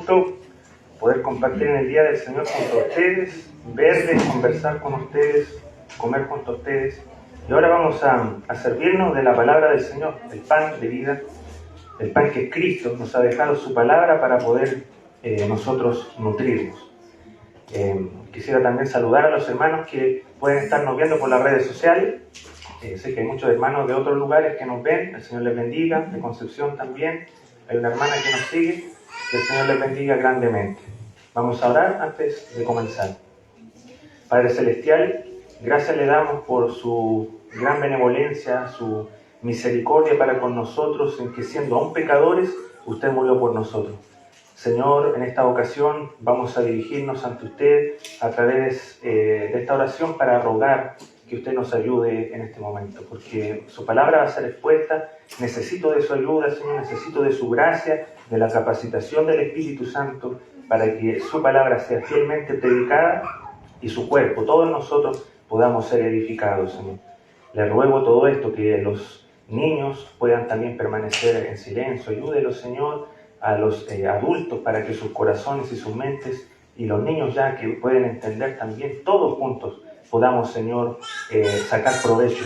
gusto poder compartir en el día del Señor junto a ustedes, verles, conversar con ustedes, comer junto a ustedes. Y ahora vamos a servirnos de la palabra del Señor, el pan de vida, el pan que Cristo nos ha dejado su palabra para poder nosotros nutrirnos. Quisiera también saludar a los hermanos que pueden estarnos viendo por las redes sociales. Sé que hay muchos hermanos de otros lugares que nos ven. El Señor les bendiga. De Concepción también hay una hermana que nos sigue. Que el Señor les bendiga grandemente. Vamos a orar antes de comenzar. Padre Celestial, gracias le damos por su gran benevolencia, su misericordia para con nosotros, en que siendo aún pecadores, usted murió por nosotros. Señor, en esta ocasión vamos a dirigirnos ante usted a través de esta oración para rogar que usted nos ayude en este momento, porque su palabra va a ser expuesta. Necesito de su ayuda, Señor, necesito de su gracia, de la capacitación del Espíritu Santo, para que su palabra sea fielmente predicada y su cuerpo, todos nosotros, podamos ser edificados, Señor. Le ruego todo esto, que los niños puedan también permanecer en silencio. Ayúdelo, Señor, a los adultos para que sus corazones y sus mentes, y los niños ya que pueden entender también, todos juntos podamos, Señor, sacar provecho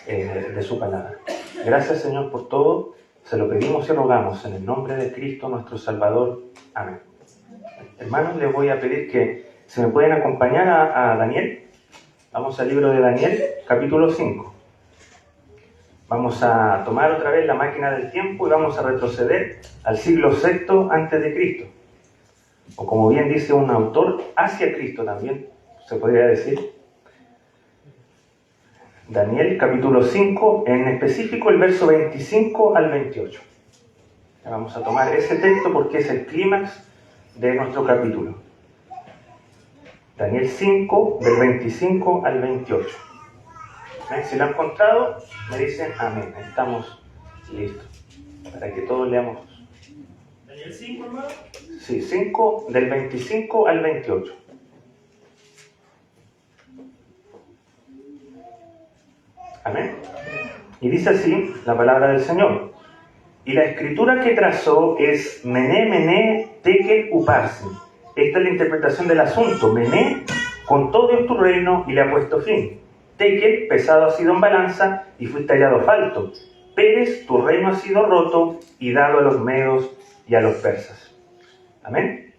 de su palabra. Gracias, Señor, por todo. Se lo pedimos y rogamos en el nombre de Cristo nuestro Salvador. Amén. Hermanos, les voy a pedir que se me pueden acompañar a Daniel. Vamos al libro de Daniel, capítulo 5. Vamos a tomar otra vez la máquina del tiempo y vamos a retroceder al siglo VI antes de Cristo. O como bien dice un autor, hacia Cristo también, se podría decir. Daniel, capítulo 5, en específico el verso 25 al 28. Vamos a tomar ese texto porque es el clímax de nuestro capítulo. Daniel 5, del 25 al 28. Si lo han encontrado, me dicen amén. Estamos listos para que todos leamos. ¿Daniel 5, hermano? Sí, 5, del 25 al 28. Amén. Y dice así la palabra del Señor. Y la escritura que trazó es Mené, Mené, Tekel, Uparsin. Esta es la interpretación del asunto. Mené, con todo es tu reino y le ha puesto fin. Tekel, pesado ha sido en balanza y fuiste hallado falto. Peres, tu reino ha sido roto y dado a los medos y a los persas. Amén.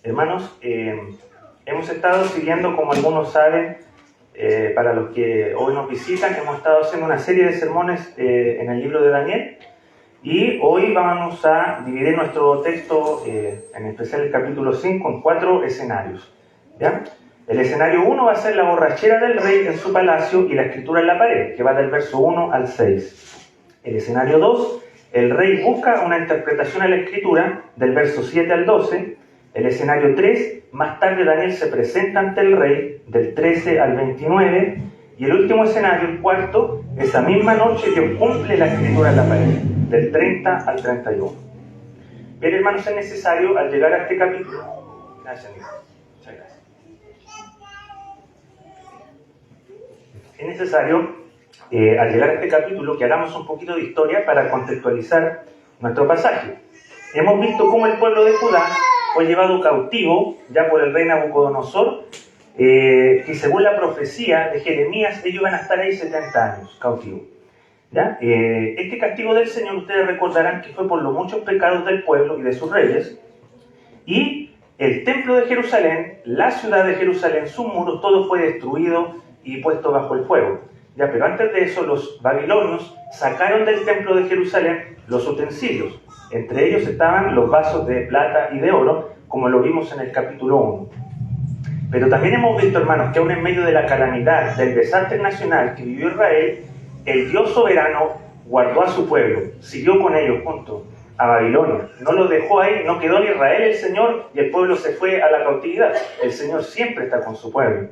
Hermanos, hemos estado siguiendo, como algunos saben, para los que hoy nos visitan, hemos estado haciendo una serie de sermones en el libro de Daniel, y hoy vamos a dividir nuestro texto, en especial el capítulo 5, en 4 escenarios. ¿Ya? El escenario 1 va a ser la borrachera del rey en su palacio y la escritura en la pared, que va del verso 1 al 6. El escenario 2, el rey busca una interpretación a la escritura del verso 7 al 12. El escenario 3, más tarde Daniel se presenta ante el rey del 13 al 29. Y el último escenario, el cuarto, esa misma noche Dios cumple la escritura en la pared, del 30 al 31. Bien, hermanos, es necesario al llegar a este capítulo. Gracias, amigo. Muchas gracias. Es necesario, al llegar a este capítulo, que hagamos un poquito de historia para contextualizar nuestro pasaje. Hemos visto cómo el pueblo de Judá fue llevado cautivo ya por el rey Nabucodonosor, que según la profecía de Jeremías, ellos van a estar ahí 70 años cautivos. ¿Ya? Este castigo del Señor, ustedes recordarán que fue por los muchos pecados del pueblo y de sus reyes, y el templo de Jerusalén, la ciudad de Jerusalén, sus muros, todo fue destruido y puesto bajo el fuego. ¿Ya? Pero antes de eso, los babilonios sacaron del templo de Jerusalén los utensilios. Entre ellos estaban los vasos de plata y de oro, como lo vimos en el capítulo 1. Pero también hemos visto, hermanos, que aún en medio de la calamidad, del desastre nacional que vivió Israel, el Dios soberano guardó a su pueblo, siguió con ellos junto a Babilonia. No los dejó ahí, no quedó en Israel el Señor y el pueblo se fue a la cautividad. El Señor siempre está con su pueblo.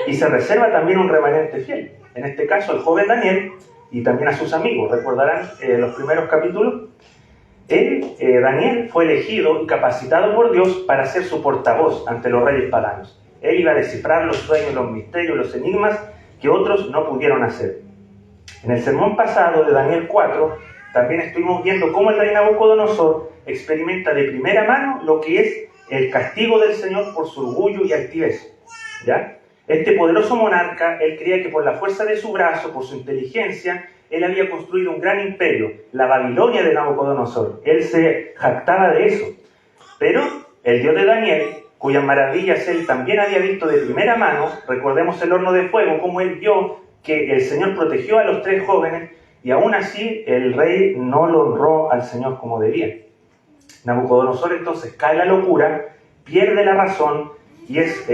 Y se reserva también un remanente fiel. En este caso, el joven Daniel y también a sus amigos. ¿Recordarán los primeros capítulos? Daniel fue elegido y capacitado por Dios para ser su portavoz ante los reyes paganos. Él iba a descifrar los sueños, los misterios, los enigmas que otros no pudieron hacer. En el sermón pasado de Daniel 4, también estuvimos viendo cómo el rey Nabucodonosor experimenta de primera mano lo que es el castigo del Señor por su orgullo y altivez. ¿Ya? Este poderoso monarca, él creía que por la fuerza de su brazo, por su inteligencia, él había construido un gran imperio, la Babilonia de Nabucodonosor. Él se jactaba de eso. Pero el Dios de Daniel, cuyas maravillas él también había visto de primera mano, recordemos el horno de fuego, cómo él vio que el Señor protegió a los 3 jóvenes, y aún así el rey no lo honró al Señor como debía. Nabucodonosor entonces cae en la locura, pierde la razón y es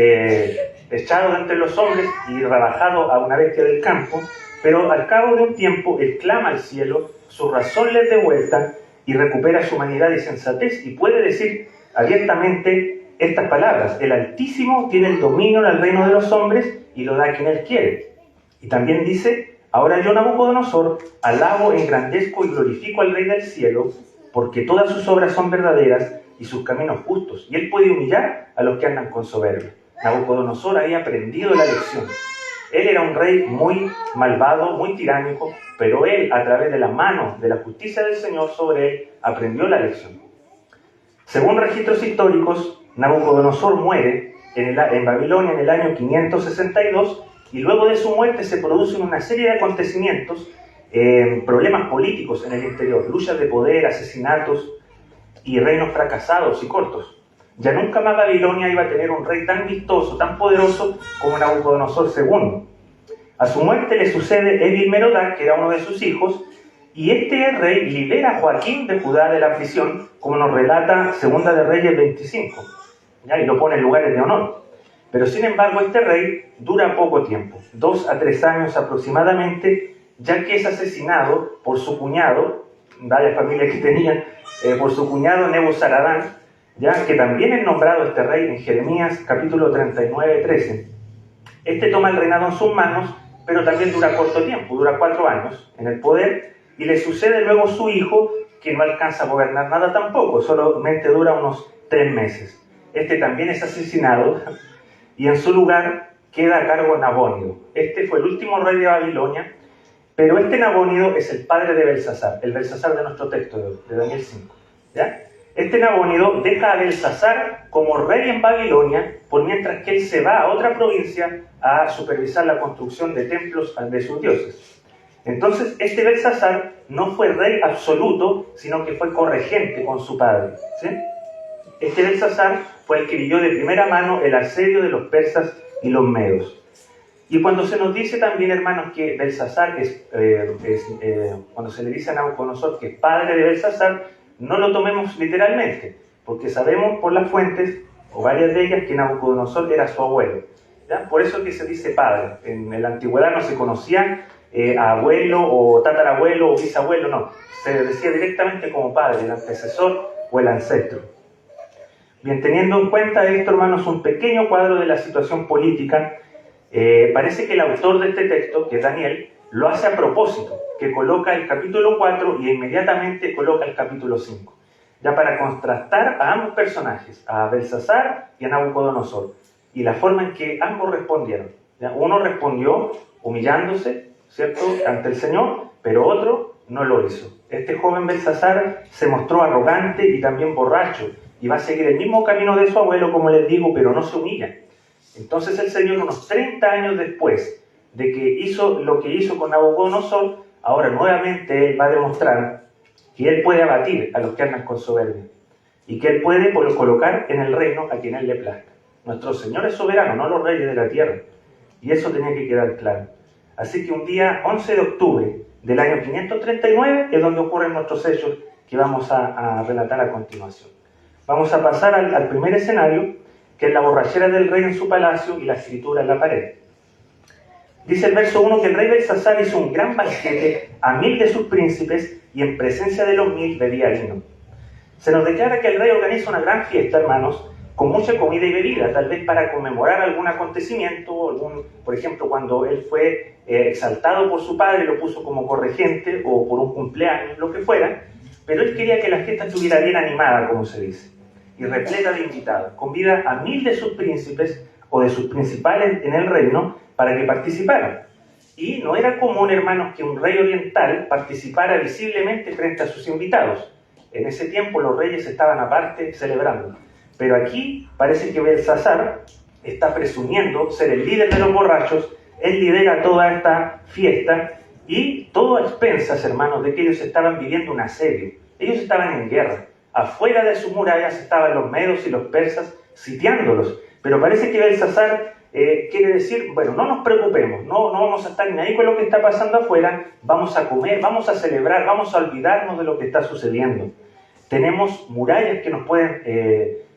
echado de entre los hombres y rebajado a una bestia del campo, pero al cabo de un tiempo él clama al cielo, su razón le es devuelta y recupera su humanidad y sensatez y puede decir abiertamente estas palabras: el Altísimo tiene el dominio en el reino de los hombres y lo da a quien él quiere. Y también dice: ahora yo, Nabucodonosor, alabo, engrandezco y glorifico al Rey del cielo, porque todas sus obras son verdaderas y sus caminos justos, y él puede humillar a los que andan con soberbia. Nabucodonosor había aprendido la lección. Él era un rey muy malvado, muy tiránico, pero él, a través de la mano de la justicia del Señor sobre él, aprendió la lección. Según registros históricos, Nabucodonosor muere en Babilonia en el año 562, y luego de su muerte se producen una serie de acontecimientos, problemas políticos en el interior, luchas de poder, asesinatos y reinos fracasados y cortos. Ya nunca más Babilonia iba a tener un rey tan vistoso, tan poderoso como Nabucodonosor II. A su muerte le sucede Evil-Merodach, que era uno de sus hijos, y este rey libera a Joaquín de Judá de la prisión, como nos relata Segunda de Reyes 25, ¿ya? Y lo pone en lugares de honor. Pero sin embargo este rey dura poco tiempo, 2 a 3 años aproximadamente, ya que es asesinado por su cuñado, varias familias que tenían, por su cuñado Nebuzaradán, ya que también es nombrado este rey en Jeremías capítulo 39-13. Este toma el reinado en sus manos, pero también dura corto tiempo, dura 4 años en el poder, y le sucede luego su hijo, que no alcanza a gobernar nada tampoco, solamente dura unos 3 meses. Este también es asesinado, y en su lugar queda a cargo Nabónido. Este fue el último rey de Babilonia, pero este Nabónido es el padre de Belsasar, el Belsasar de nuestro texto de Daniel 5. ¿Ya? Este Nabónido deja a Belsasar como rey en Babilonia, por mientras que él se va a otra provincia a supervisar la construcción de templos de sus dioses. Entonces, este Belsasar no fue rey absoluto, sino que fue corregente con su padre, ¿sí? Este Belsasar fue el que vivió de primera mano el asedio de los persas y los medos. Y cuando se nos dice también, hermanos, que Belsasar cuando se le dice a Nabucodonosor que es padre de Belsasar, no lo tomemos literalmente, porque sabemos por las fuentes, o varias de ellas, que Nabucodonosor era su abuelo, ¿ya? Por eso que se dice padre. En la antigüedad no se conocían abuelo o tatarabuelo o bisabuelo, no. Se decía directamente como padre, el antecesor o el ancestro. Bien, teniendo en cuenta esto, hermanos, un pequeño cuadro de la situación política, parece que el autor de este texto, que es Daniel, lo hace a propósito, que coloca el capítulo 4 y inmediatamente coloca el capítulo 5, ya para contrastar a ambos personajes, a Belsasar y a Nabucodonosor, y la forma en que ambos respondieron. ¿Ya? Uno respondió humillándose, ¿cierto?, ante el Señor, pero otro no lo hizo. Este joven Belsasar se mostró arrogante y también borracho, y va a seguir el mismo camino de su abuelo, como les digo, pero no se humilla. Entonces el Señor, unos 30 años después de que hizo lo que hizo con Nabucodonosor, ahora nuevamente Él va a demostrar que Él puede abatir a los que andan con soberbia, y que Él puede colocar en el reino a quien Él le plazca. Nuestro Señor es soberano, no los reyes de la tierra, y eso tenía que quedar claro. Así que un día 11 de octubre del año 539 es donde ocurren nuestros hechos que vamos a relatar a continuación. Vamos a pasar al primer escenario, que es la borrachera del rey en su palacio y la escritura en la pared. Dice el verso 1 que el rey Belsasar hizo un gran banquete a 1000 de sus príncipes y en presencia de los 1000 bebía vino. Se nos declara que el rey organiza una gran fiesta, hermanos, con mucha comida y bebida, tal vez para conmemorar algún acontecimiento, por ejemplo, cuando él fue exaltado por su padre, lo puso como corregente, o por un cumpleaños, lo que fuera, pero él quería que la fiesta estuviera bien animada, como se dice, y repleta de invitados. Convida a 1000 de sus príncipes o de sus principales en el reino para que participaran. Y no era común, hermanos, que un rey oriental participara visiblemente frente a sus invitados. En ese tiempo los reyes estaban aparte celebrando. Pero aquí parece que Belsasar está presumiendo ser el líder de los borrachos. Él lidera toda esta fiesta y todo a expensas, hermanos, de que ellos estaban viviendo un asedio. Ellos estaban en guerra. Afuera de sus murallas estaban los medos y los persas sitiándolos. Pero parece que Belsasar quiere decir, bueno, no nos preocupemos, no vamos a estar ni ahí con lo que está pasando afuera, vamos a comer, vamos a celebrar, vamos a olvidarnos de lo que está sucediendo. Tenemos murallas que nos pueden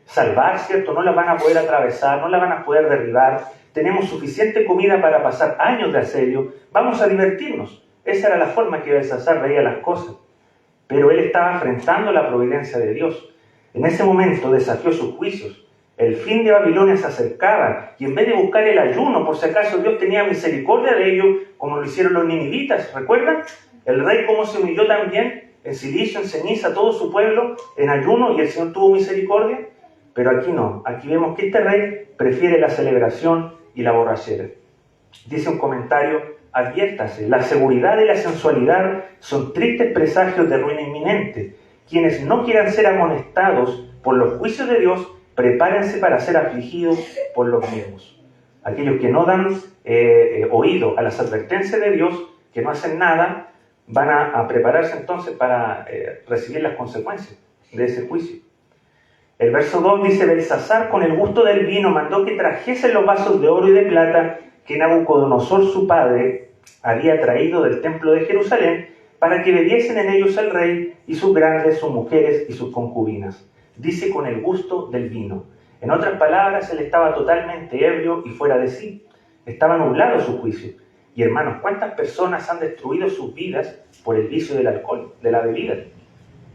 salvar, ¿cierto? No las van a poder atravesar, no las van a poder derribar. Tenemos suficiente comida para pasar años de asedio, vamos a divertirnos. Esa era la forma que Belsasar veía las cosas. Pero él estaba enfrentando la providencia de Dios. En ese momento desafió sus juicios. El fin de Babilonia se acercaba y en vez de buscar el ayuno, por si acaso Dios tenía misericordia de ellos, como lo hicieron los ninivitas, ¿recuerdan? El rey cómo se humilló también, en silicio, en ceniza, todo su pueblo, en ayuno, y el Señor tuvo misericordia. Pero aquí no, aquí vemos que este rey prefiere la celebración y la borrachera. Dice un comentario, adviértase, la seguridad y la sensualidad son tristes presagios de ruina inminente. Quienes no quieran ser amonestados por los juicios de Dios, prepárense para ser afligidos por los mismos. Aquellos que no dan oído a las advertencias de Dios, que no hacen nada, van a prepararse entonces para recibir las consecuencias de ese juicio. El verso 2 dice, Belsasar con el gusto del vino mandó que trajesen los vasos de oro y de plata que Nabucodonosor su padre había traído del templo de Jerusalén, para que bebiesen en ellos el rey y sus grandes, sus mujeres y sus concubinas. Dice con el gusto del vino. En otras palabras, él estaba totalmente ebrio y fuera de sí. Estaba nublado su juicio. Y hermanos, ¿cuántas personas han destruido sus vidas por el vicio del alcohol, de la bebida?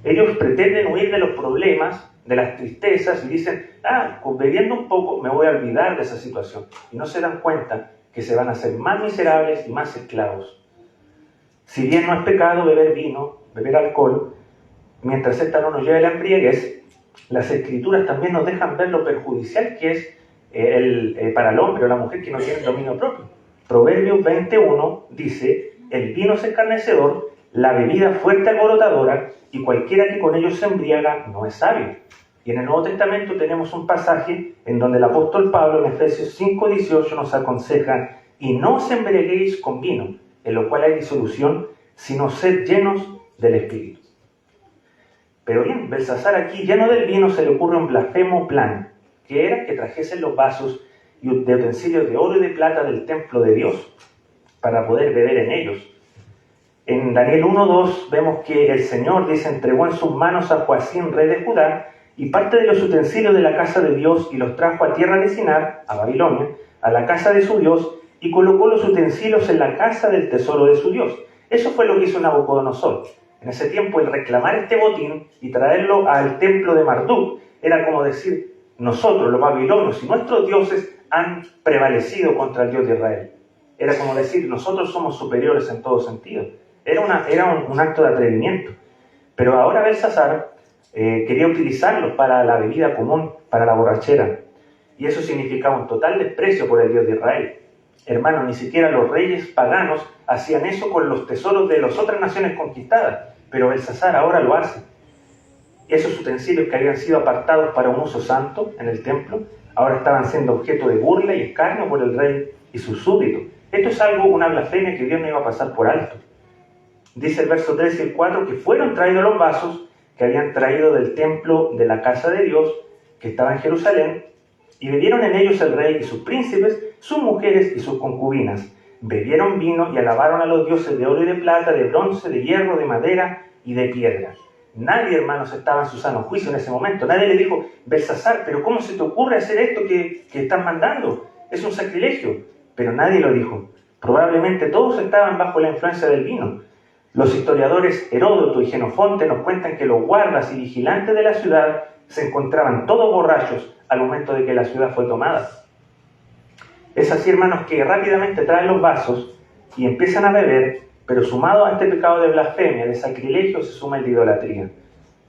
Ellos pretenden huir de los problemas, de las tristezas, y dicen, bebiendo un poco me voy a olvidar de esa situación. Y no se dan cuenta que se van a hacer más miserables y más esclavos. Si bien no es pecado beber vino, beber alcohol, mientras esta no nos lleve a la embriaguez, las Escrituras también nos dejan ver lo perjudicial que es para el hombre o la mujer que no tiene dominio propio. Proverbios 21 dice, el vino es escarnecedor, la bebida fuerte alborotadora, y cualquiera que con ellos se embriaga no es sabio. Y en el Nuevo Testamento tenemos un pasaje en donde el apóstol Pablo en Efesios 5:18 nos aconseja, y no os embriaguéis con vino, en lo cual hay disolución, sino sed llenos del Espíritu. Pero bien, Belsasar aquí, lleno del vino, se le ocurre un blasfemo plan, que era que trajesen los vasos y de utensilios de oro y de plata del templo de Dios, para poder beber en ellos. En Daniel 1:2 vemos que el Señor, dice, entregó en sus manos a Joacim, rey de Judá, y parte de los utensilios de la casa de Dios, y los trajo a tierra de Sinar, a Babilonia, a la casa de su Dios, y colocó los utensilios en la casa del tesoro de su Dios. Eso fue lo que hizo Nabucodonosor. En ese tiempo, el reclamar este botín y traerlo al templo de Marduk era como decir, nosotros, los babilonios y nuestros dioses han prevalecido contra el Dios de Israel. Era como decir, nosotros somos superiores en todo sentido. Era un acto de atrevimiento. Pero ahora Belsasar quería utilizarlos para la bebida común, para la borrachera. Y eso significaba un total desprecio por el Dios de Israel. Hermanos, ni siquiera los reyes paganos hacían eso con los tesoros de las otras naciones conquistadas, pero Belsasar ahora lo hace. Esos utensilios que habían sido apartados para un uso santo en el templo, ahora estaban siendo objeto de burla y escarnio por el rey y sus súbditos. Esto es una blasfemia que Dios no iba a pasar por alto. Dice el verso 3 y el 4 que fueron traídos los vasos que habían traído del templo de la casa de Dios, que estaba en Jerusalén, y bebieron en ellos el rey y sus príncipes, sus mujeres y sus concubinas. Bebieron vino y alabaron a los dioses de oro y de plata, de bronce, de hierro, de madera y de piedra. Nadie, hermanos, estaba en su sano juicio en ese momento. Nadie le dijo, Belsasar, pero ¿cómo se te ocurre hacer esto que estás mandando? Es un sacrilegio. Pero nadie lo dijo. Probablemente todos estaban bajo la influencia del vino. Los historiadores Heródoto y Genofonte nos cuentan que los guardas y vigilantes de la ciudad se encontraban todos borrachos al momento de que la ciudad fue tomada. Es así, hermanos, que rápidamente traen los vasos y empiezan a beber, pero sumado a este pecado de blasfemia, de sacrilegio, se suma el de idolatría.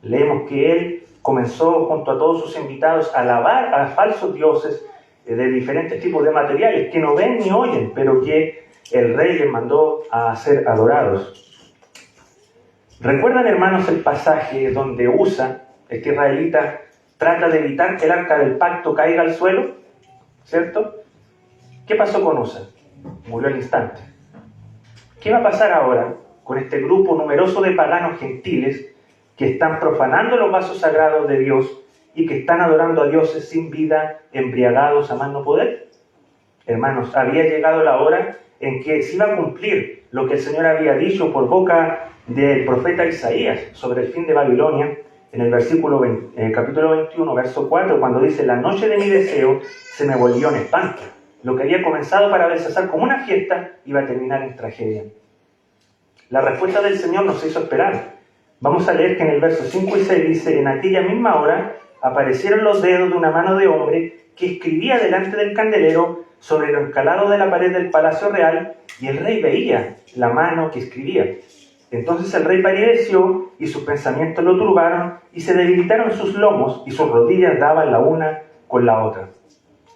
Leemos que él comenzó junto a todos sus invitados a alabar a falsos dioses de diferentes tipos de materiales que no ven ni oyen, pero que el rey les mandó a ser adorados. ¿Recuerdan, hermanos, el pasaje donde Usa, este israelita, trata de evitar que el arca del pacto caiga al suelo, ¿cierto? ¿Qué pasó con Usa? Murió al instante. ¿Qué va a pasar ahora con este grupo numeroso de paganos gentiles que están profanando los vasos sagrados de Dios y que están adorando a dioses sin vida, embriagados a más no poder? Hermanos, había llegado la hora en que se iba a cumplir lo que el Señor había dicho por boca del profeta Isaías sobre el fin de Babilonia, en el capítulo 21, verso 4, cuando dice: la noche de mi deseo se me volvió en espanto. Lo que había comenzado para Belsasar como una fiesta iba a terminar en tragedia. La respuesta del Señor nos hizo esperar. Vamos a leer que en el verso 5 y 6 dice: en aquella misma hora aparecieron los dedos de una mano de hombre que escribía delante del candelero sobre el encalado de la pared del palacio real, y el rey veía la mano que escribía. Entonces el rey palideció y sus pensamientos lo turbaron y se debilitaron sus lomos y sus rodillas daban la una con la otra.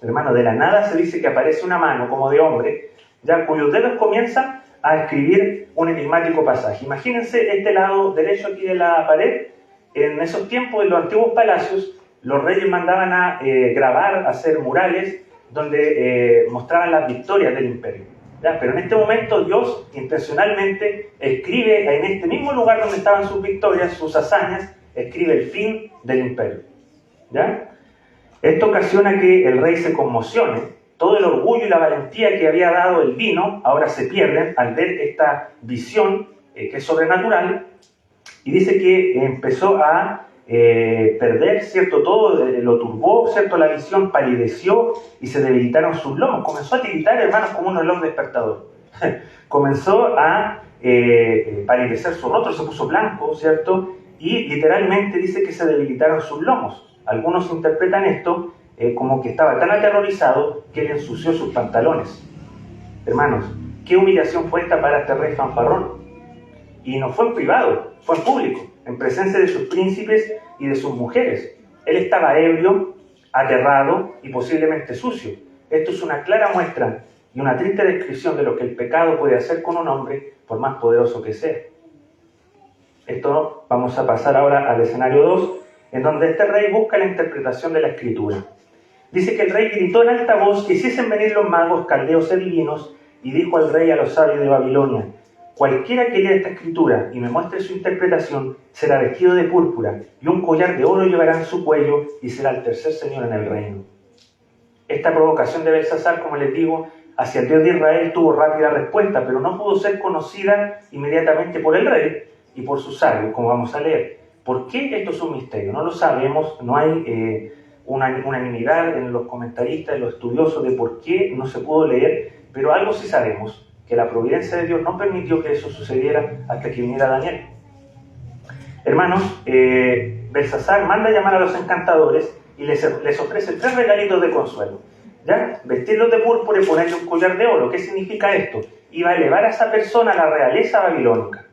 Hermano, de la nada se dice que aparece una mano como de hombre, ya cuyos dedos comienzan a escribir un enigmático pasaje. Imagínense este lado derecho aquí de la pared. En esos tiempos, en los antiguos palacios, los reyes mandaban a grabar, a hacer murales donde mostraban las victorias del imperio. ¿Ya? Pero en este momento Dios intencionalmente escribe en este mismo lugar donde estaban sus victorias, sus hazañas, escribe el fin del imperio. ¿Ya? Esto ocasiona que el rey se conmocione. Todo el orgullo y la valentía que había dado el vino ahora se pierden al ver esta visión que es sobrenatural, y dice que empezó a perder, ¿cierto? Todo lo turbó, ¿cierto? La visión, palideció y se debilitaron sus lomos. Comenzó a tiritar, hermanos, como un reloj despertador. Comenzó a palidecer su rostro, se puso blanco, ¿cierto? Y literalmente dice que se debilitaron sus lomos. Algunos interpretan esto como que estaba tan aterrorizado que le ensució sus pantalones. Hermanos, ¿qué humillación fue esta para este rey fanfarrón? Y no fue en privado, fue en público, en presencia de sus príncipes y de sus mujeres. Él estaba ebrio, aterrado y posiblemente sucio. Esto es una clara muestra y una triste descripción de lo que el pecado puede hacer con un hombre, por más poderoso que sea. Esto vamos a pasar ahora al escenario 2, en donde este rey busca la interpretación de la Escritura. Dice que el rey gritó en alta voz que hiciesen venir los magos, caldeos y adivinos, y dijo al rey a los sabios de Babilonia: cualquiera que lea esta escritura y me muestre su interpretación será vestido de púrpura, y un collar de oro llevará en su cuello, y será el tercer señor en el reino. Esta provocación de Belsasar, como les digo, hacia el Dios de Israel tuvo rápida respuesta, pero no pudo ser conocida inmediatamente por el rey y por sus sabios, como vamos a leer. ¿Por qué esto es un misterio? No lo sabemos, no hay unanimidad en los comentaristas, en los estudiosos de por qué no se pudo leer, pero algo sí sabemos: que la providencia de Dios no permitió que eso sucediera hasta que viniera Daniel. Hermanos, Belsasar manda llamar a los encantadores y les ofrece 3 regalitos de consuelo. ¿Ya? Vestirlos de púrpura y ponerle un collar de oro. ¿Qué significa esto? Iba a elevar a esa persona a la realeza babilónica.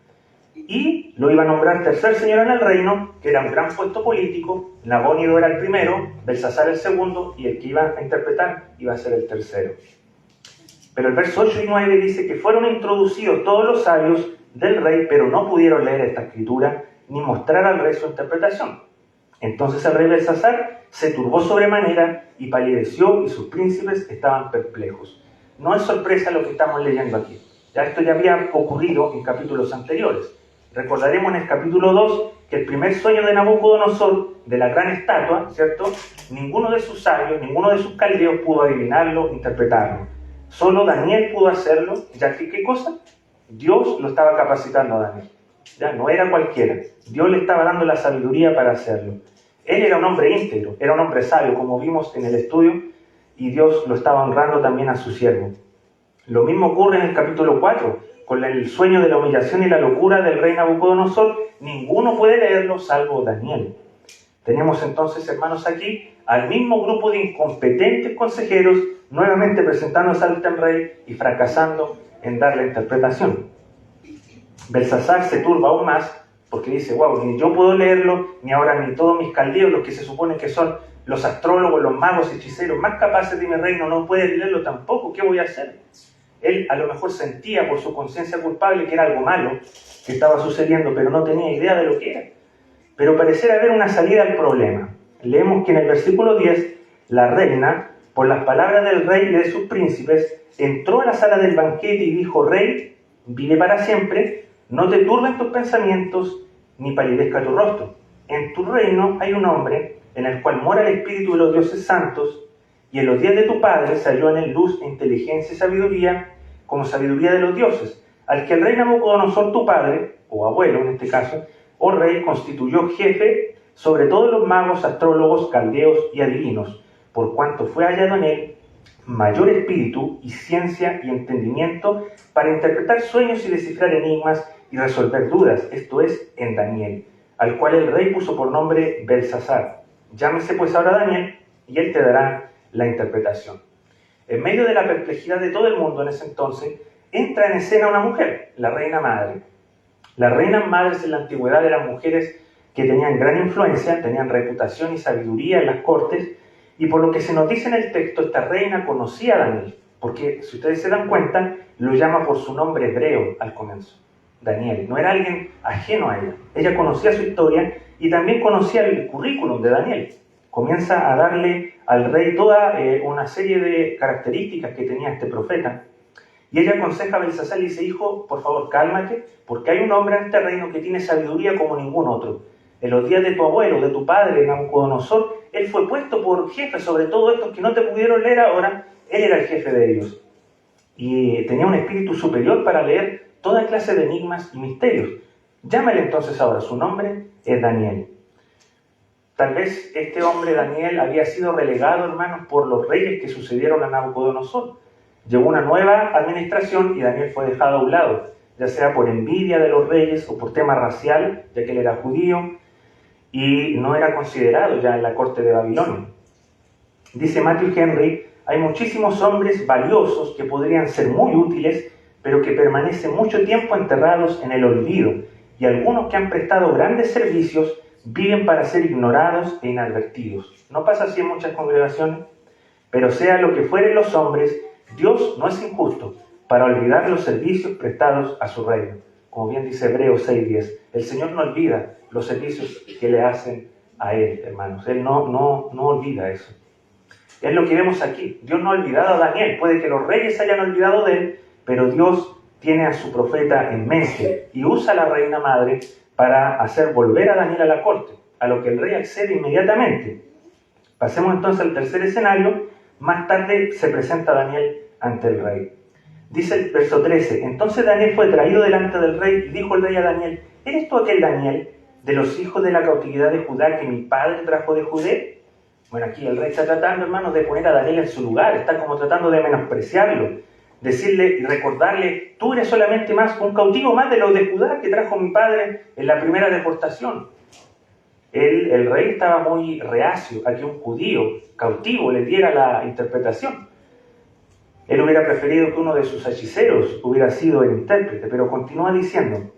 Y lo iba a nombrar tercer señor en el reino, que era un gran puesto político. Nabónido era el primero, Belsasar el segundo, y el que iba a interpretar iba a ser el tercero. Pero el verso 8 y 9 dice que fueron introducidos todos los sabios del rey, pero no pudieron leer esta escritura ni mostrar al rey su interpretación. Entonces el rey Belsasar se turbó sobremanera y palideció, y sus príncipes estaban perplejos. No es sorpresa lo que estamos leyendo aquí. Ya esto ya había ocurrido en capítulos anteriores. Recordaremos en el capítulo 2 que el primer sueño de Nabucodonosor, de la gran estatua, ¿cierto? Ninguno de sus sabios, ninguno de sus caldeos pudo adivinarlo, interpretarlo. Solo Daniel pudo hacerlo, ya que, ¿qué cosa? Dios lo estaba capacitando a Daniel. Ya no era cualquiera. Dios le estaba dando la sabiduría para hacerlo. Él era un hombre íntegro, era un hombre sabio, como vimos en el estudio, y Dios lo estaba honrando también a su siervo. Lo mismo ocurre en el capítulo 4, con el sueño de la humillación y la locura del rey Nabucodonosor. Ninguno puede leerlo salvo Daniel. Tenemos entonces, hermanos, aquí al mismo grupo de incompetentes consejeros nuevamente presentándose ante el rey y fracasando en dar la interpretación. Belsasar se turba aún más porque dice: wow, ni yo puedo leerlo, ni ahora ni todos mis caldeos, los que se supone que son los astrólogos, los magos, hechiceros más capaces de mi reino, no pueden leerlo tampoco. ¿Qué voy a hacer? Él a lo mejor sentía por su conciencia culpable que era algo malo que estaba sucediendo, pero no tenía idea de lo que era. Pero parecía haber una salida al problema. leemos que en el versículo 10, la reina, por las palabras del rey y de sus príncipes, entró a la sala del banquete y dijo: Rey, vive para siempre, no te turben tus pensamientos, ni palidezca tu rostro. En tu reino hay un hombre en el cual mora el espíritu de los dioses santos, y en los días de tu padre se halló en él luz e inteligencia y sabiduría, como sabiduría de los dioses, al que el rey Nabucodonosor tu padre, o abuelo en este caso, o rey, constituyó jefe sobre todos los magos, astrólogos, caldeos y adivinos, por cuanto fue hallado en él mayor espíritu y ciencia y entendimiento para interpretar sueños y descifrar enigmas y resolver dudas, esto es, en Daniel, al cual el rey puso por nombre Belsasar. Llámese pues ahora Daniel, y él te dará la interpretación. En medio de la perplejidad de todo el mundo en ese entonces, entra en escena una mujer, la reina madre. Las reinas madres en la antigüedad eran mujeres que tenían gran influencia, tenían reputación y sabiduría en las cortes, y por lo que se nos dice en el texto, esta reina conocía a Daniel, porque si ustedes se dan cuenta, lo llama por su nombre hebreo al comienzo, Daniel. No era alguien ajeno a ella. Ella conocía su historia y también conocía el currículum de Daniel. Comienza a darle al rey toda una serie de características que tenía este profeta. Y ella aconseja a Belsasar y dice: hijo, por favor, cálmate, porque hay un hombre en este reino que tiene sabiduría como ningún otro. En los días de tu abuelo, de tu padre, Nabucodonosor, él fue puesto por jefe sobre todo estos que no te pudieron leer ahora, él era el jefe de ellos. Y tenía un espíritu superior para leer toda clase de enigmas y misterios. Llámale entonces ahora, su nombre es Daniel. Tal vez este hombre, Daniel, había sido relegado, hermanos, por los reyes que sucedieron a Nabucodonosor. Llegó una nueva administración y Daniel fue dejado a un lado, ya sea por envidia de los reyes o por tema racial, ya que él era judío y no era considerado ya en la corte de Babilonia. Dice Matthew Henry: hay muchísimos hombres valiosos que podrían ser muy útiles, pero que permanecen mucho tiempo enterrados en el olvido, y algunos que han prestado grandes servicios viven para ser ignorados e inadvertidos. No pasa así en muchas congregaciones, pero sea lo que fueren los hombres, Dios no es injusto para olvidar los servicios prestados a su reino. Como bien dice Hebreos 6:10, el Señor no olvida los servicios que le hacen a Él, hermanos. Él no olvida eso. Es lo que vemos aquí. Dios no ha olvidado a Daniel. Puede que los reyes hayan olvidado de él, pero Dios tiene a su profeta en mente y usa a la reina madre para hacer volver a Daniel a la corte, a lo que el rey accede inmediatamente. Pasemos entonces al tercer escenario. Más tarde se presenta Daniel ante el rey. Dice el verso 13: entonces Daniel fue traído delante del rey, y dijo el rey a Daniel: ¿eres tú aquel Daniel de los hijos de la cautividad de Judá que mi padre trajo de Judea? Bueno, aquí el rey está tratando, hermanos, de poner a Daniel en su lugar, está como tratando de menospreciarlo, decirle y recordarle: tú eres solamente más un cautivo más de los de Judá que trajo mi padre en la primera deportación. El rey estaba muy reacio a que un judío cautivo le diera la interpretación. Él hubiera preferido que uno de sus hechiceros hubiera sido el intérprete, pero continúa diciendo: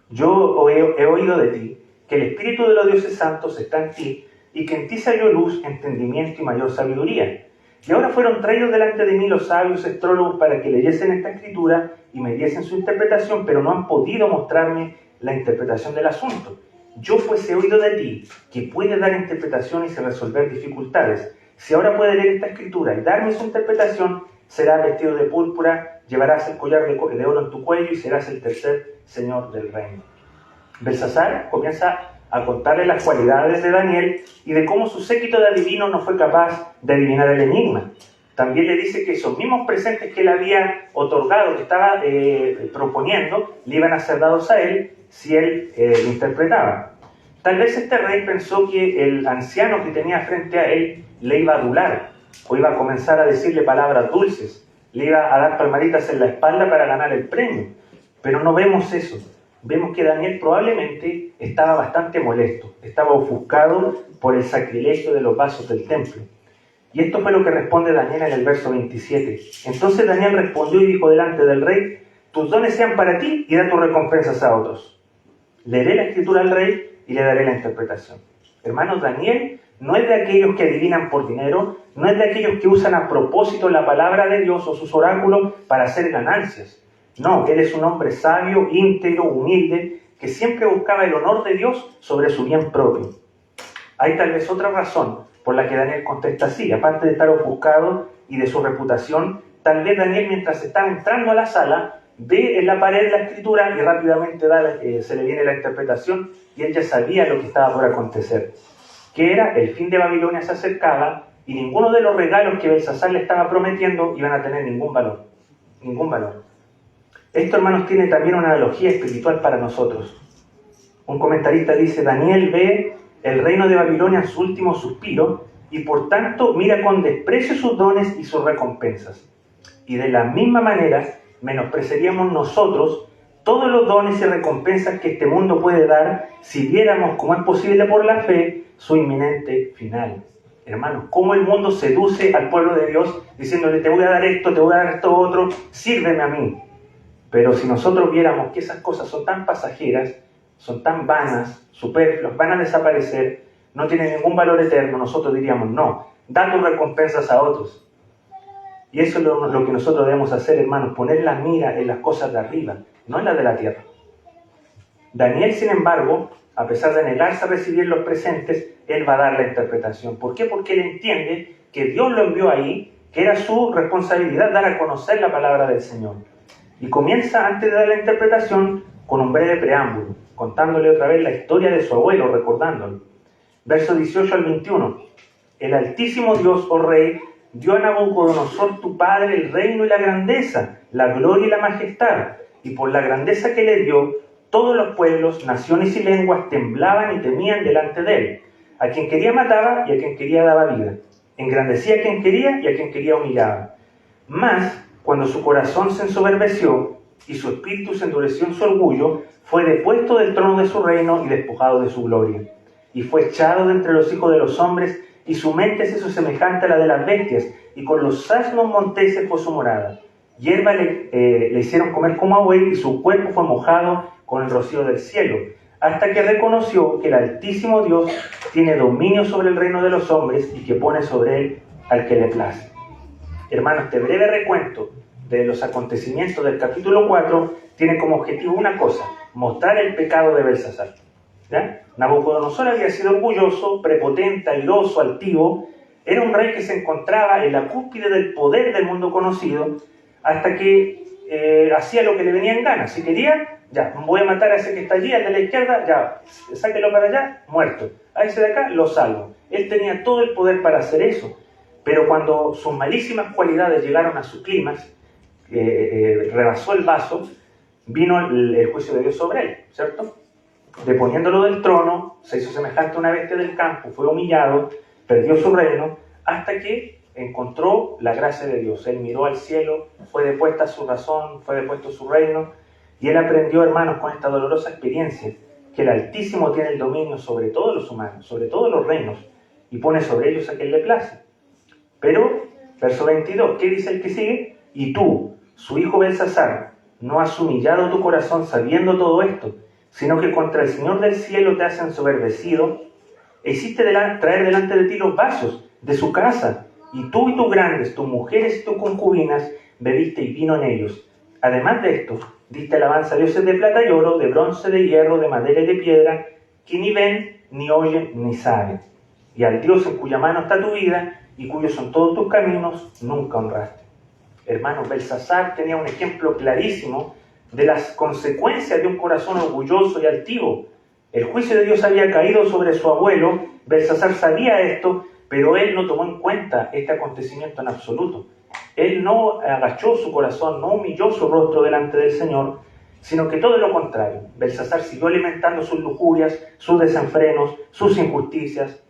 yo he oído de ti que el espíritu de los dioses santos está en ti, y que en ti salió luz, entendimiento y mayor sabiduría. Y ahora fueron traídos delante de mí los sabios astrólogos para que leyesen esta escritura y me diesen su interpretación, pero no han podido mostrarme la interpretación del asunto. Yo pues he oído de ti que puedes dar interpretaciones y resolver dificultades. Si ahora puede leer esta escritura y darme su interpretación, serás vestido de púrpura, llevarás el collar de oro en tu cuello y serás el tercer señor del reino. Belsasar comienza a contarle las cualidades de Daniel y de cómo su séquito de adivinos no fue capaz de adivinar el enigma. También le dice que esos mismos presentes que él había otorgado, que estaba proponiendo, le iban a ser dados a él si él interpretaba. Tal vez este rey pensó que el anciano que tenía frente a él le iba a adular, o iba a comenzar a decirle palabras dulces, le iba a dar palmaditas en la espalda para ganar el premio. Pero no vemos eso. Vemos que Daniel probablemente estaba bastante molesto, estaba ofuscado por el sacrilegio de los vasos del templo. Y esto fue lo que responde Daniel en el verso 27. Entonces Daniel respondió y dijo delante del rey: tus dones sean para ti y da tus recompensas a otros. Leeré la escritura al rey y le daré la interpretación. Hermanos, Daniel no es de aquellos que adivinan por dinero, no es de aquellos que usan a propósito la palabra de Dios o sus oráculos para hacer ganancias. No, él es un hombre sabio, íntegro, humilde, que siempre buscaba el honor de Dios sobre su bien propio. Hay tal vez otra razón por la que Daniel contesta así. Aparte de estar ofuscado y de su reputación, tal vez Daniel, mientras estaba entrando a la sala, ve en la pared la escritura y rápidamente se le viene la interpretación, y él ya sabía lo que estaba por acontecer, que era el fin de Babilonia se acercaba y ninguno de los regalos que Belsasar le estaba prometiendo iban a tener ningún valor. Ningún valor. Esto, hermanos, tiene también una analogía espiritual para nosotros. Un comentarista dice: Daniel ve el reino de Babilonia en su último suspiro y por tanto mira con desprecio sus dones y sus recompensas. Y de la misma manera menospreciaríamos nosotros todos los dones y recompensas que este mundo puede dar si viéramos, como es posible por la fe, su inminente final. Hermanos, cómo el mundo seduce al pueblo de Dios diciéndole: te voy a dar esto, te voy a dar esto otro, sírveme a mí. Pero si nosotros viéramos que esas cosas son tan pasajeras, son tan vanas, superfluas, van a desaparecer, no tienen ningún valor eterno, nosotros diríamos: no, da tus recompensas a otros. Y eso es lo que nosotros debemos hacer, hermanos, poner la mira en las cosas de arriba, no en las de la tierra. Daniel, sin embargo, a pesar de negarse a recibir los presentes, él va a dar la interpretación. ¿Por qué? Porque él entiende que Dios lo envió ahí, que era su responsabilidad dar a conocer la palabra del Señor. Y comienza, antes de dar la interpretación, con un breve preámbulo, contándole otra vez la historia de su abuelo, recordándolo. Versos 18 al 21. El Altísimo Dios, oh Rey, dio a Nabucodonosor tu padre el reino y la grandeza, la gloria y la majestad, y por la grandeza que le dio, todos los pueblos, naciones y lenguas temblaban y temían delante de él. A quien quería mataba y a quien quería daba vida. Engrandecía a quien quería y a quien quería humillaba. Mas, cuando su corazón se ensoberbeció y su espíritu se endureció en su orgullo, fue depuesto del trono de su reino y despojado de su gloria. Y fue echado de entre los hijos de los hombres, y su mente se hizo semejante a la de las bestias, y con los asnos monteses fue su morada. Hierba le hicieron comer como a buey, y su cuerpo fue mojado con el rocío del cielo, hasta que reconoció que el Altísimo Dios tiene dominio sobre el reino de los hombres, y que pone sobre él al que le place. Hermanos, este breve recuento de los acontecimientos del capítulo 4 tiene como objetivo una cosa: mostrar el pecado de Belsasar. ¿Ya? Nabucodonosor había sido orgulloso, prepotente, airoso, altivo. Era un rey que se encontraba en la cúspide del poder del mundo conocido, hasta que hacía lo que le venía en gana. Si quería, ya, voy a matar a ese que está allí, al de la izquierda, ya, sáquelo para allá, muerto. A ese de acá, lo salvo. Él tenía todo el poder para hacer eso. Pero cuando sus malísimas cualidades llegaron a su clímax, rebasó el vaso, vino el juicio de Dios sobre él, ¿cierto? Deponiéndolo del trono, se hizo semejante a una bestia del campo, fue humillado, perdió su reino, hasta que encontró la gracia de Dios. Él miró al cielo, fue depuesta su razón, fue depuesto su reino, y él aprendió, hermanos, con esta dolorosa experiencia, que el Altísimo tiene el dominio sobre todos los humanos, sobre todos los reinos, y pone sobre ellos a quien le place. Pero, verso 22, ¿qué dice el que sigue? Y tú, su hijo Belsasar, no has humillado tu corazón sabiendo todo esto, sino que contra el Señor del cielo te has ensoberbecido, e hiciste traer delante de ti los vasos de su casa, y tú y tus grandes, tus mujeres y tus concubinas, bebiste y vino en ellos. Además de esto, diste alabanza a dioses de plata y oro, de bronce, de hierro, de madera y de piedra, que ni ven, ni oyen, ni saben. Y al Dios en cuya mano está tu vida, y cuyos son todos tus caminos, nunca honraste. Hermanos, Belsasar tenía un ejemplo clarísimo de las consecuencias de un corazón orgulloso y altivo. El juicio de Dios había caído sobre su abuelo. Belsasar sabía esto, pero él no tomó en cuenta este acontecimiento en absoluto. Él no agachó su corazón, no humilló su rostro delante del Señor, sino que todo lo contrario. Belsasar siguió alimentando sus lujurias, sus desenfrenos, sus injusticias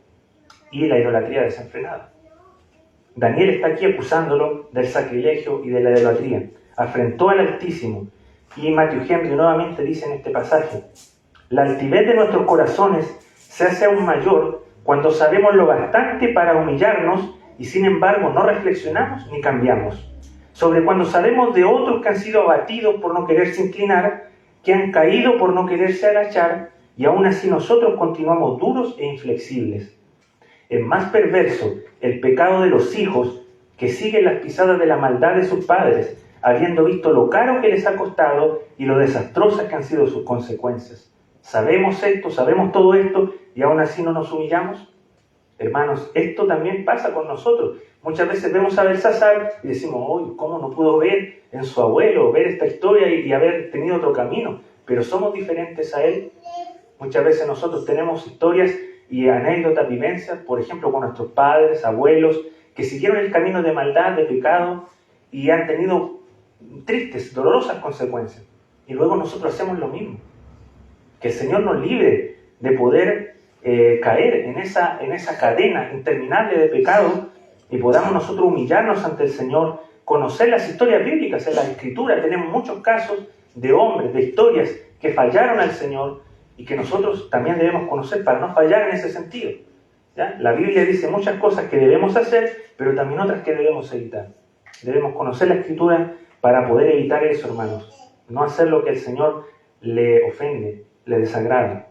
y la idolatría desenfrenada. Daniel está aquí acusándolo del sacrilegio y de la idolatría. Afrentó al Altísimo. Y Matthew Henry nuevamente dice en este pasaje: la altivez de nuestros corazones se hace aún mayor cuando sabemos lo bastante para humillarnos y sin embargo no reflexionamos ni cambiamos. Sobre cuando sabemos de otros que han sido abatidos por no quererse inclinar, que han caído por no quererse agachar, y aún así nosotros continuamos duros e inflexibles. Es más perverso el pecado de los hijos que siguen las pisadas de la maldad de sus padres, habiendo visto lo caro que les ha costado y lo desastrosas que han sido sus consecuencias. Sabemos esto, sabemos todo esto, y aún así no nos humillamos. Hermanos, esto también pasa con nosotros. Muchas veces vemos a Belsasar y decimos, uy, ¿cómo no pudo ver en su abuelo, ver esta historia y haber tenido otro camino? Pero somos diferentes a él. Muchas veces nosotros tenemos historias y anécdotas, vivencias, por ejemplo, con nuestros padres, abuelos, que siguieron el camino de maldad, de pecado, y han tenido tristes, dolorosas consecuencias. Y luego nosotros hacemos lo mismo. Que el Señor nos libre de poder caer en esa cadena interminable de pecado y podamos nosotros humillarnos ante el Señor, conocer las historias bíblicas en la Escritura. Tenemos muchos casos de hombres, de historias que fallaron al Señor y que nosotros también debemos conocer para no fallar en ese sentido. ¿Ya? La Biblia dice muchas cosas que debemos hacer, pero también otras que debemos evitar. Debemos conocer la Escritura para poder evitar eso, hermanos. No hacer lo que al Señor le ofende, le desagrada.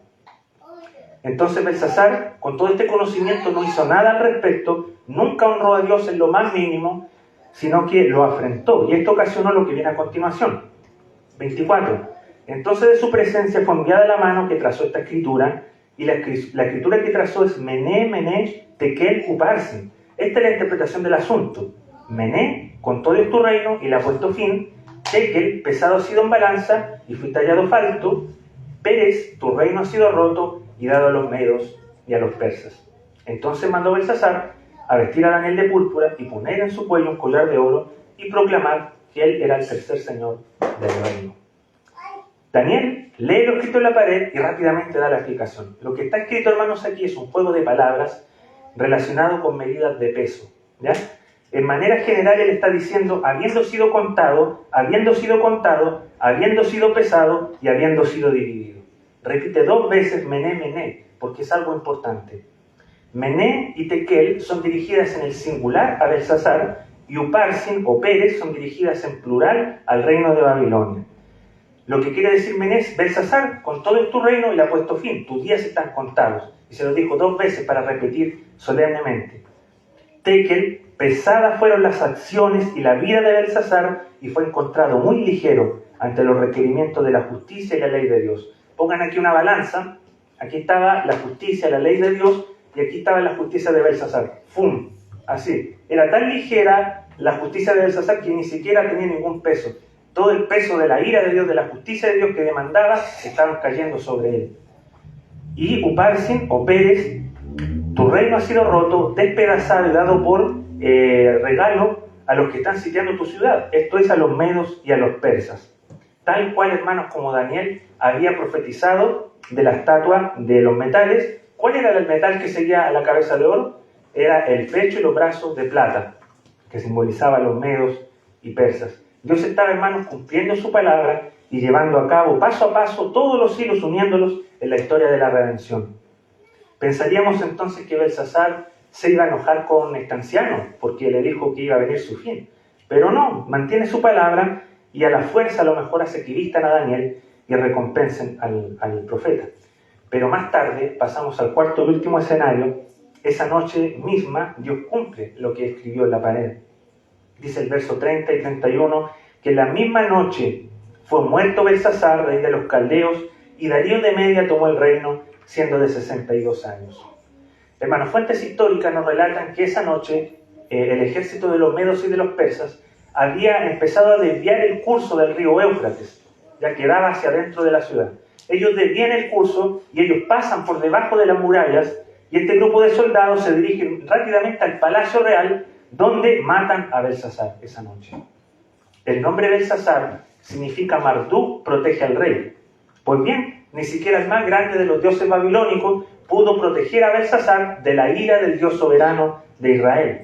Entonces Belsasar, con todo este conocimiento, no hizo nada al respecto, nunca honró a Dios en lo más mínimo, sino que lo afrentó. Y esto ocasionó lo que viene a continuación. 24. Entonces de su presencia fue enviada la mano que trazó esta escritura, y la escritura que trazó es Mené, Mené, Tekel, Uparsin. Esta es la interpretación del asunto. Mené, con todo tu reino, y le ha puesto fin. Tekel, pesado ha sido en balanza, y fui tallado falto. Pérez, tu reino ha sido roto, y dado a los medos y a los persas. Entonces mandó Belsasar a vestir a Daniel de púrpura, y poner en su cuello un collar de oro, y proclamar que él era el tercer señor del reino. Daniel lee lo escrito en la pared y rápidamente da la explicación. Lo que está escrito, hermanos, aquí es un juego de palabras relacionado con medidas de peso, ¿ya? En manera general él está diciendo, habiendo sido contado, habiendo sido pesado y habiendo sido dividido. Repite 2 veces Mené, Mené, porque es algo importante. Mené y Tekel son dirigidas en el singular a Belsasar, y Uparsin o Pérez son dirigidas en plural al reino de Babilonia. Lo que quiere decir Mené es, Belsasar, con todo es tu reino y le ha puesto fin, tus días están contados. Y se lo dijo 2 veces para repetir solemnemente. Tekel, pesadas fueron las acciones y la vida de Belsasar, y fue encontrado muy ligero ante los requerimientos de la justicia y la ley de Dios. Pongan aquí una balanza, aquí estaba la justicia, la ley de Dios, y aquí estaba la justicia de Belsasar. ¡Fum! Así. Era tan ligera la justicia de Belsasar que ni siquiera tenía ningún peso. Todo el peso de la ira de Dios, de la justicia de Dios que demandaba, estaban cayendo sobre él. Y Uparsin o Pérez, tu reino ha sido roto, despedazado y dado por regalo a los que están sitiando tu ciudad. Esto es a los medos y a los persas. Tal cual, hermanos, como Daniel había profetizado de la estatua de los metales. ¿Cuál era el metal que seguía a la cabeza de oro? Era el pecho y los brazos de plata, que simbolizaba a los medos y persas. Dios estaba, hermanos, cumpliendo su palabra y llevando a cabo paso a paso todos los hilos, uniéndolos en la historia de la redención. Pensaríamos entonces que Belsasar se iba a enojar con este anciano porque le dijo que iba a venir su fin. Pero no, mantiene su palabra y a la fuerza a lo mejor hace que vistan a Daniel y recompensen al profeta. Pero más tarde pasamos al cuarto y último escenario. Esa noche misma Dios cumple lo que escribió en la pared. Dice el verso 30 y 31 que en la misma noche fue muerto Belsasar, rey de los caldeos, y Darío de Media tomó el reino, siendo de 62 años. Hermanos, fuentes históricas nos relatan que esa noche el ejército de los medos y de los persas había empezado a desviar el curso del río Éufrates, ya que daba hacia adentro de la ciudad. Ellos desvían el curso y ellos pasan por debajo de las murallas, y este grupo de soldados se dirigen rápidamente al palacio real, donde matan a Belsasar esa noche. El nombre Belsasar significa Marduk protege al rey. Pues bien, ni siquiera el más grande de los dioses babilónicos pudo proteger a Belsasar de la ira del Dios soberano de Israel.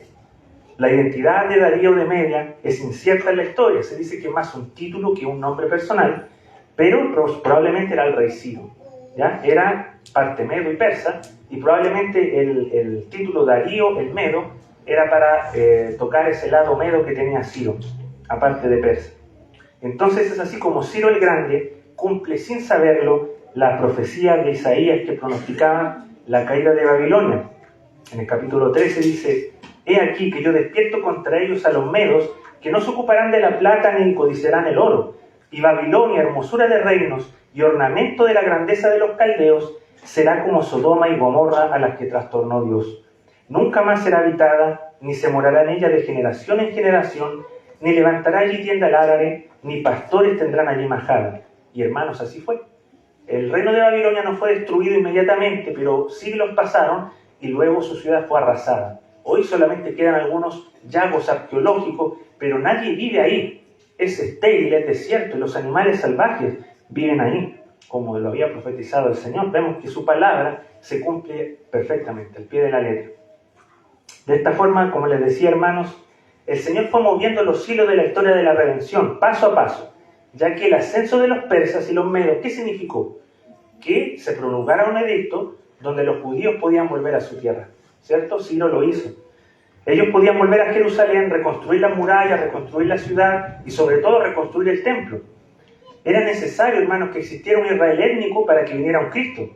La identidad de Darío de Media es incierta en la historia. Se dice que es más un título que un nombre personal, pero probablemente era el rey Ciro. ¿Ya? Era parte medo y persa, y probablemente el título Darío el Medo era para tocar ese lado medo que tenía Ciro, aparte de persa. Entonces es así como Ciro el Grande cumple sin saberlo la profecía de Isaías que pronosticaba la caída de Babilonia. En el capítulo 13 dice: he aquí que yo despierto contra ellos a los medos, que no se ocuparán de la plata ni codiciarán el oro. Y Babilonia, hermosura de reinos y ornamento de la grandeza de los caldeos, será como Sodoma y Gomorra a las que trastornó Dios. Nunca más será habitada, ni se morará en ella de generación en generación, ni levantará allí tienda el árabe, ni pastores tendrán allí majada. Y hermanos, así fue. El reino de Babilonia no fue destruido inmediatamente, pero siglos pasaron y luego su ciudad fue arrasada. Hoy solamente quedan algunos llagos arqueológicos, pero nadie vive ahí. Es estéril, es desierto, y los animales salvajes viven ahí, como lo había profetizado el Señor. Vemos que su palabra se cumple perfectamente, al pie de la letra. De esta forma, como les decía, hermanos, el Señor fue moviendo los hilos de la historia de la redención, paso a paso, ya que el ascenso de los persas y los medos, ¿qué significó? Que se promulgara un edicto donde los judíos podían volver a su tierra, ¿cierto? Ciro lo hizo. Ellos podían volver a Jerusalén, reconstruir las murallas, reconstruir la ciudad y sobre todo reconstruir el templo. Era necesario, hermanos, que existiera un Israel étnico para que viniera un Cristo.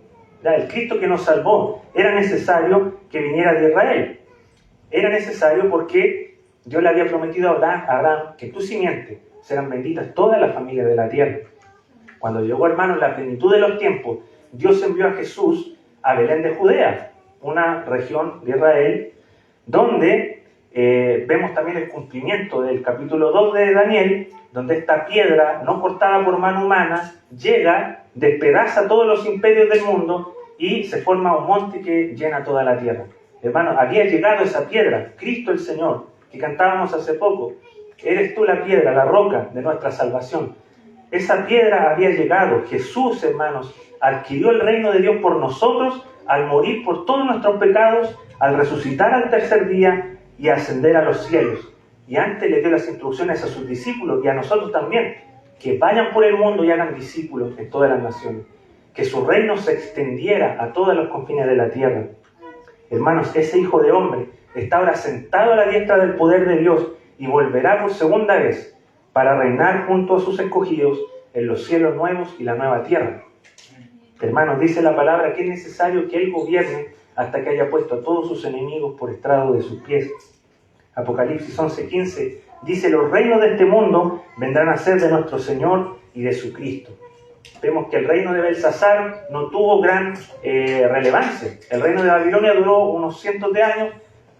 El Cristo que nos salvó, era necesario que viniera de Israel. Era necesario porque Dios le había prometido a Abraham que tu simiente serán benditas todas las familias de la tierra. Cuando llegó, hermanos, la plenitud de los tiempos, Dios envió a Jesús a Belén de Judea, una región de Israel, donde vemos también el cumplimiento del capítulo 2 de Daniel, donde esta piedra, no cortada por mano humana, llega, despedaza todos los imperios del mundo y se forma un monte que llena toda la tierra. Hermanos, había llegado esa piedra, Cristo el Señor, que cantábamos hace poco. Eres tú la piedra, la roca de nuestra salvación. Esa piedra había llegado. Jesús, hermanos, adquirió el reino de Dios por nosotros al morir por todos nuestros pecados, al resucitar al tercer día y ascender a los cielos. Y antes le dio las instrucciones a sus discípulos y a nosotros también, que vayan por el mundo y hagan discípulos en todas las naciones. Que su reino se extendiera a todos los confines de la tierra. Hermanos, ese Hijo de Hombre está ahora sentado a la diestra del poder de Dios y volverá por segunda vez para reinar junto a sus escogidos en los cielos nuevos y la nueva tierra. Hermanos, dice la palabra que es necesario que Él gobierne hasta que haya puesto a todos sus enemigos por estrado de sus pies. Apocalipsis 11:15 dice: los reinos de este mundo vendrán a ser de nuestro Señor y de su Cristo. Vemos que el reino de Belsasar no tuvo gran relevancia. El reino de Babilonia duró unos cientos de años,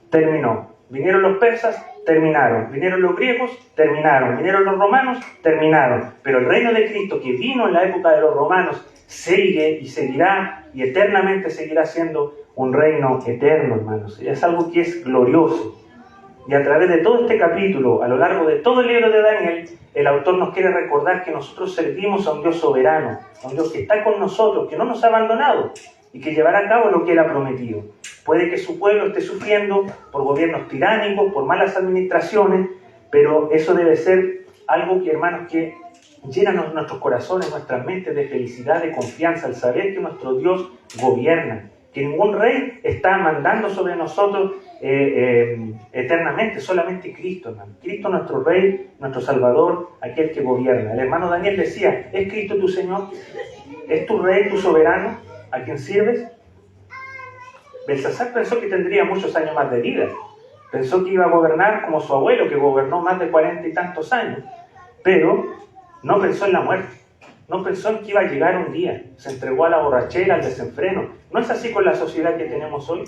terminó. Vinieron los persas, terminaron. Vinieron los griegos, terminaron. Vinieron los romanos, terminaron. Pero el reino de Cristo, que vino en la época de los romanos, sigue y seguirá y eternamente seguirá siendo un reino eterno, hermanos. Es algo que es glorioso. Y a través de todo este capítulo, a lo largo de todo el libro de Daniel, el autor nos quiere recordar que nosotros servimos a un Dios soberano, a un Dios que está con nosotros, que no nos ha abandonado y que llevará a cabo lo que Él ha prometido. Puede que su pueblo esté sufriendo por gobiernos tiránicos, por malas administraciones, pero eso debe ser algo que, hermanos, que llena nuestros corazones, nuestras mentes de felicidad, de confianza, al saber que nuestro Dios gobierna, que ningún rey está mandando sobre nosotros eternamente, solamente Cristo, hermano. Cristo nuestro Rey, nuestro Salvador, aquel que gobierna. El hermano Daniel decía: ¿es Cristo tu Señor? ¿Es tu Rey, tu soberano, a quien sirves? Belsasar pensó que tendría muchos años más de vida. Pensó que iba a gobernar como su abuelo, que gobernó más de 40 y tantos años. Pero no pensó en la muerte. No pensó en que iba a llegar un día. Se entregó a la borrachera, al desenfreno. ¿No es así con la sociedad que tenemos hoy?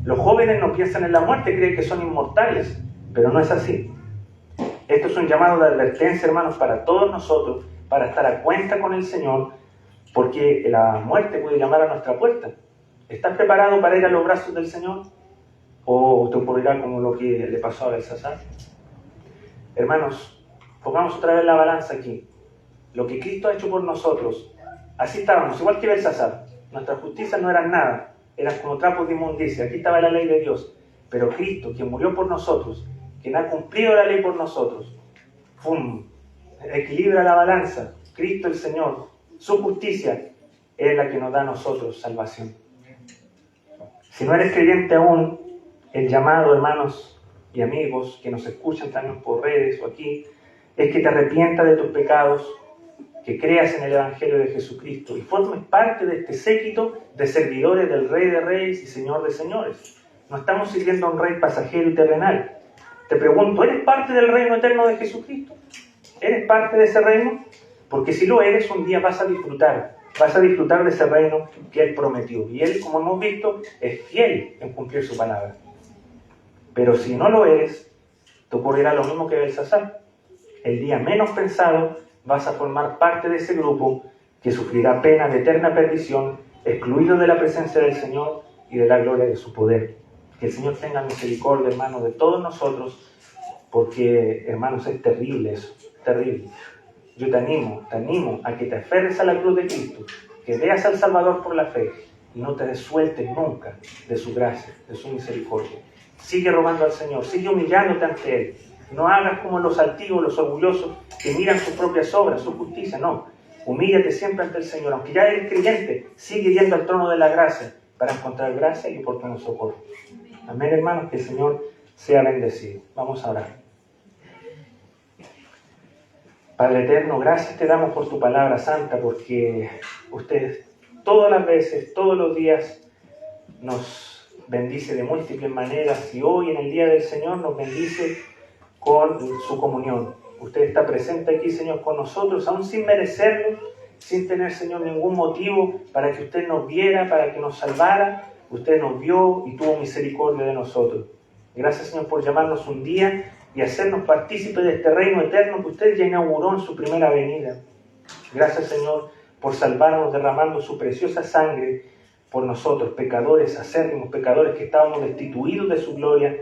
Los jóvenes no piensan en la muerte, creen que son inmortales, pero no es así. Esto es un llamado de advertencia, hermanos, para todos nosotros, para estar a cuenta con el Señor, porque la muerte puede llamar a nuestra puerta. ¿Estás preparado para ir a los brazos del Señor? ¿O te ocurrirá como lo que le pasó a Belsasar? Hermanos, pongamos otra vez la balanza aquí. Lo que Cristo ha hecho por nosotros, así estábamos, igual que Belsasar. Nuestras justicias no eran nada, eran como trapos de inmundicia. Aquí estaba la ley de Dios. Pero Cristo, quien murió por nosotros, quien ha cumplido la ley por nosotros, ¡pum!, equilibra la balanza. Cristo el Señor, su justicia es la que nos da a nosotros salvación. Si no eres creyente aún, el llamado, hermanos y amigos que nos escuchan también por redes o aquí, es que te arrepientas de tus pecados, que creas en el Evangelio de Jesucristo y formes parte de este séquito de servidores del Rey de Reyes y Señor de Señores. No estamos sirviendo a un rey pasajero y terrenal. Te pregunto, ¿eres parte del reino eterno de Jesucristo? ¿Eres parte de ese reino? Porque si lo eres, un día vas a disfrutar Vas a disfrutar de ese reino que Él prometió. Y Él, como hemos visto, es fiel en cumplir su palabra. Pero si no lo eres, te ocurrirá lo mismo que Belsasar. El día menos pensado vas a formar parte de ese grupo que sufrirá pena de eterna perdición, excluido de la presencia del Señor y de la gloria de su poder. Que el Señor tenga misericordia, hermanos, de todos nosotros, porque, hermanos, es terrible eso, terrible. Yo te animo a que te aferres a la cruz de Cristo, que veas al Salvador por la fe y no te desueltes nunca de su gracia, de su misericordia. Sigue rogando al Señor, sigue humillándote ante Él. No hagas como los altivos, los orgullosos, que miran sus propias obras, su justicia, no. Humíllate siempre ante el Señor. Aunque ya eres creyente, sigue yendo al trono de la gracia para encontrar gracia y oportuno socorro. Amén, hermanos, que el Señor sea bendecido. Vamos a orar. Padre eterno, gracias te damos por tu palabra santa, porque usted todas las veces, todos los días, nos bendice de múltiples maneras y hoy en el día del Señor nos bendice con su comunión. Usted está presente aquí, Señor, con nosotros, aún sin merecerlo, sin tener, Señor, ningún motivo para que usted nos viera, para que nos salvara. Usted nos vio y tuvo misericordia de nosotros. Gracias, Señor, por llamarnos un día y hacernos partícipes de este reino eterno que usted ya inauguró en su primera venida. Gracias, Señor, por salvarnos derramando su preciosa sangre por nosotros, pecadores, acérrimos pecadores que estábamos destituidos de su gloria,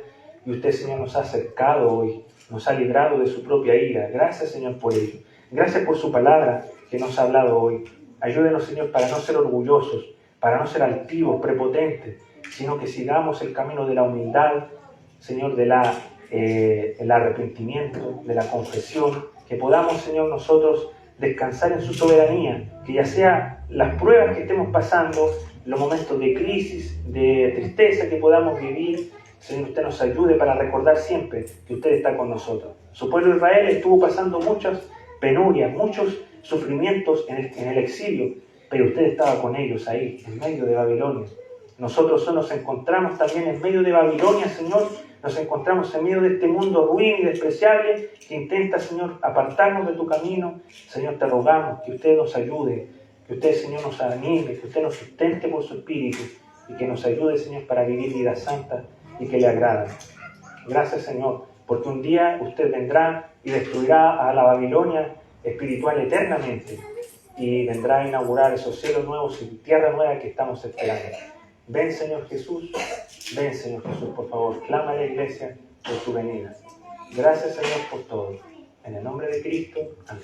y usted, Señor, nos ha acercado hoy, nos ha librado de su propia ira. Gracias, Señor, por ello. Gracias por su palabra que nos ha hablado hoy. Ayúdenos, Señor, para no ser orgullosos, para no ser altivos, prepotentes, sino que sigamos el camino de la humildad, Señor, el arrepentimiento, de la confesión, que podamos, Señor, nosotros descansar en su soberanía, que ya sea las pruebas que estemos pasando, los momentos de crisis, de tristeza que podamos vivir, Señor, usted nos ayude para recordar siempre que usted está con nosotros. Su pueblo Israel estuvo pasando muchas penurias, muchos sufrimientos en el exilio, pero usted estaba con ellos ahí, en medio de Babilonia. Nosotros hoy nos encontramos también en medio de Babilonia, Señor. Nos encontramos en medio de este mundo ruin y despreciable que intenta, Señor, apartarnos de tu camino. Señor, te rogamos que usted nos ayude, que usted, Señor, nos anime, que usted nos sustente por su Espíritu y que nos ayude, Señor, para vivir vidas santas y que le agradan. Gracias, Señor, porque un día usted vendrá y destruirá a la Babilonia espiritual eternamente y vendrá a inaugurar esos cielos nuevos y tierra nueva que estamos esperando. Ven, Señor Jesús, por favor, clama a la iglesia por su venida. Gracias, Señor, por todo. En el nombre de Cristo, amén.